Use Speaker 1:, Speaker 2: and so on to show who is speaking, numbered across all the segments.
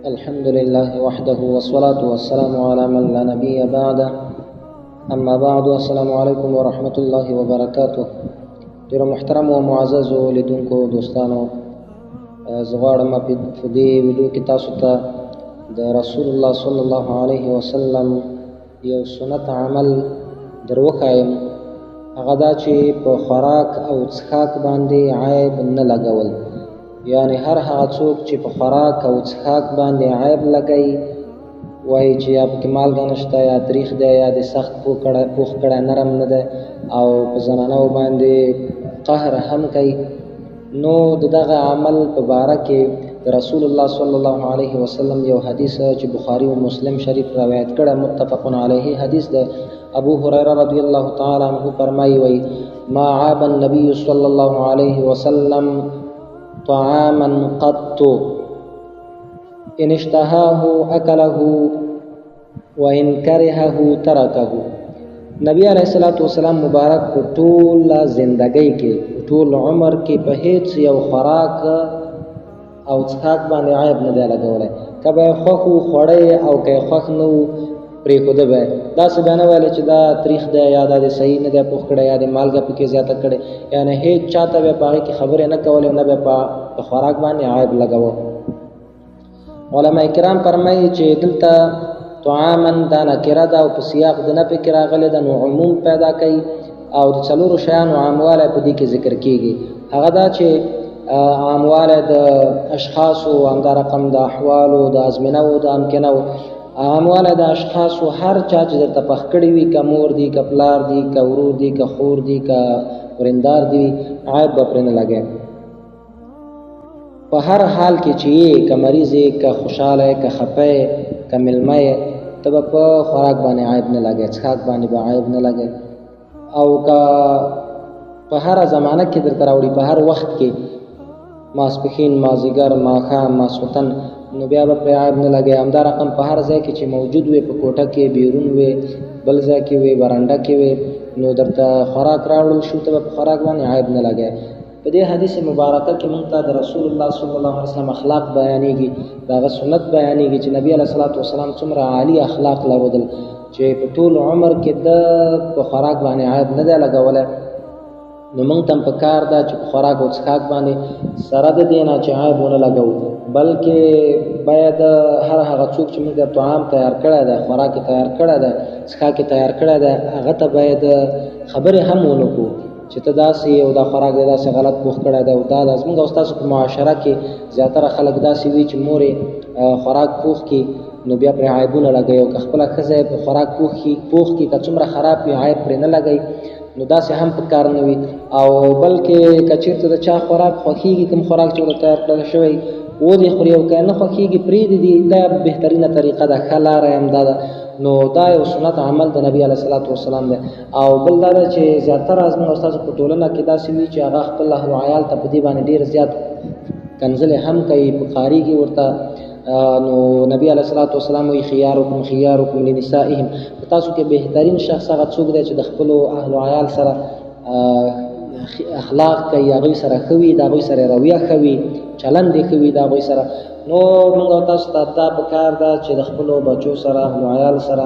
Speaker 1: الحمد لله وحده والصلاة والسلام على من لا نبي بعده اما بعد السلام علیکم ورحمة الله وبرکاته. ډیرو محترم او معزز لیدونکو دوستانو، زه غواړم په دې ویډیو کې تاسو ته د رسول الله صلی الله علیه وسلم یو سنت عمل دروښایم. هغه دا چې په خوراک او څښاک باندې عیب نه لګول، یعنی هر هغه څوک چې په خوراک او څښاک باندې عیب لګوي، وایي چې یا پکې مالګه نشته، یا تریخ دی، یا د سخت پوخ کړی نرم نه دی، او په زنانو باندې قهر هم کوي، نو د دغه عمل په باره کې د رسول الله صلی الله علیه وسلم یو حدیث چې بخاری او مسلم شریف روایت کړه، متفق علیه حدیث ده. ابو هريره رضی الله تعالی عنه فرمایي، وایي ما عاب النبي صلی الله علیه وسلم طعاما قط ان اشتهاه اكله وان كرهه تركه. نبی علیہ الصلوۃ والسلام مبارک په ټول زندګۍ کې، ټول عمر کې په هیڅ یو خوراک او څښاک باندې عیب نه دی لګولی. که به یې خوښ و خوړی، او که یې خوښ نه و پرېښوده به یې. داسې به نه ویلی چې دا تریخ دی، یا دا د صحیح نه دی پوخ کړی، یا د مالګه پکې زیاته کړې، یعنې هیڅ چاته به یې په هغې کې خبرې نه کولې، نه به یې په خوراک باندې عیب لګوه. علما کرام فرمایي چې دلته طعاما دا نکره ده او په سیاق د نفي کې راغلې ده، نو عموم پیدا کوي، او د څلورو شیانو عاموالی په دې کې ذکر کېږي. هغه دا چې عاموالی د اشخاصو، همدا رقم د احوالو، د ازمنو، د امکنو. عاموالی د اشخاصو هر چا چې درته پخ کړي وي، که مور دي، که پلار دي، که ورور دي، که خور دي، که ورندار دي، عیب به پرې نه لګوي. په هر حال کې چې یې، که مریض یې، که خوشحاله یې، که خفه یې، که میلمه یې، ته به په خوراک باندې عیب نه لګوې، څښاک باندې به عیب نه لګوې. او که په هره زمانه کې درته راوړي، په هر وخت کې، ماسپښین، مازدیګر، ماښام، ماسخوتن، نو بیا به پرې عیب نه لګوې. همدا رقم په هر ځای کې چې موجود وي، په کوټه کې، بیرون وي، بل ځای کې وي، برنډه کې وي، نو درته خوراک راوړل شو، ته به په خوراک باندې عیب نه لګوې. په دې حدیث مبارکه کې موږ ته د رسول الله صلی الله علیه وسلم اخلاق بیانېږي، د هغه سنت بیانېږي چې نبی علیه الصلاۃ والسلام څومره عالی اخلاق لرل، چې په ټول عمر کې د په خوراک باندې عیب نه دی لګولی. نو موږ ته هم په کار ده چې په خوراک او څښاک باندې سره د دې نه چې عیب ونه لګوو، بلکې باید هر هغه څوک چې موږ د طعام تیار کړی دی، خوراک یې تیار کړی دی، څښاک یې تیار کړی دی، هغه ته باید خبرې هم ونه کړو چې ته داسې یو دا خوراک دی داسې غلط پوخ کړی دی. او دا زموږ او ستاسو په معاشره کې زیاتره خلک داسې وي چې مور یې خوراک پوخ کړي، نو بیا پرې عیبونه لګوي، او که خپله ښځه یې په خوراک پوخ کړي، که څومره خراب وي عیب پرې نه لګوي، نو داسې هم په کار نه وي. او بلکې که چېرته د چا خوراک خوښېږي، کوم خوراک چې ورته تیار کړل شوی ودې خوري، او که نه خوښېږي پرېږدي، دا بهترینه طریقه ده، ښه لاره یې همدا ده. نو دا یو سنت عمل د نبی علیه الصلاۃ والسلام دی. او بل دا ده چې زیاتره زموږ او ستاسو په ټولنه کې داسې وي چې هغه خپل اهل و عیال ته په دې باندې ډېر زیات کنځلې هم کوي، پکارېږي ورته. نو نبی علیه الصلاۃ والسلام وایي خیارکم لنسائهم، په تاسو کې بهترین شخص هغه څوک دی چې د خپلو اهل و عیال سره اخلاق کوي، هغوی سره ښه وي، د هغوی سره رویه ښه وي، چلند یې ښه وي د هغوی سره. نو موږ او تاسو ته دا په کار ده چې د خپلو بچو سره، اهل و عیال سره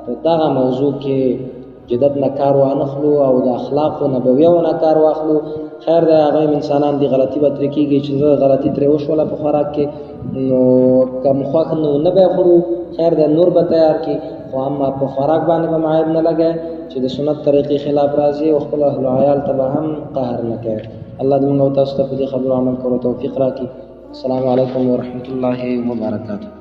Speaker 1: په دغه موضوع کې جدت نه کار وانخلو، او د اخلاقو نبویو نه کار واخلو. خیر دی، هغه انسانان دي، غلطي به ترې کېږي چې زه غلطي ترې وشوله په خوراک کې، نو که مو خوښ نو نه به یې خورو، خیر دی، نور به تیار کړي، خو اما په خوراک باندې به عیب نه لګوي چې د سنت طریقې خلاف راځي، او خپل اهل و عیال ته به هم قهر نه کوي. الله دې موږ او تاسو ته په دې خبرو عمل کولو توفیق راکړي. السلام علیکم ورحمة الله وبرکاته.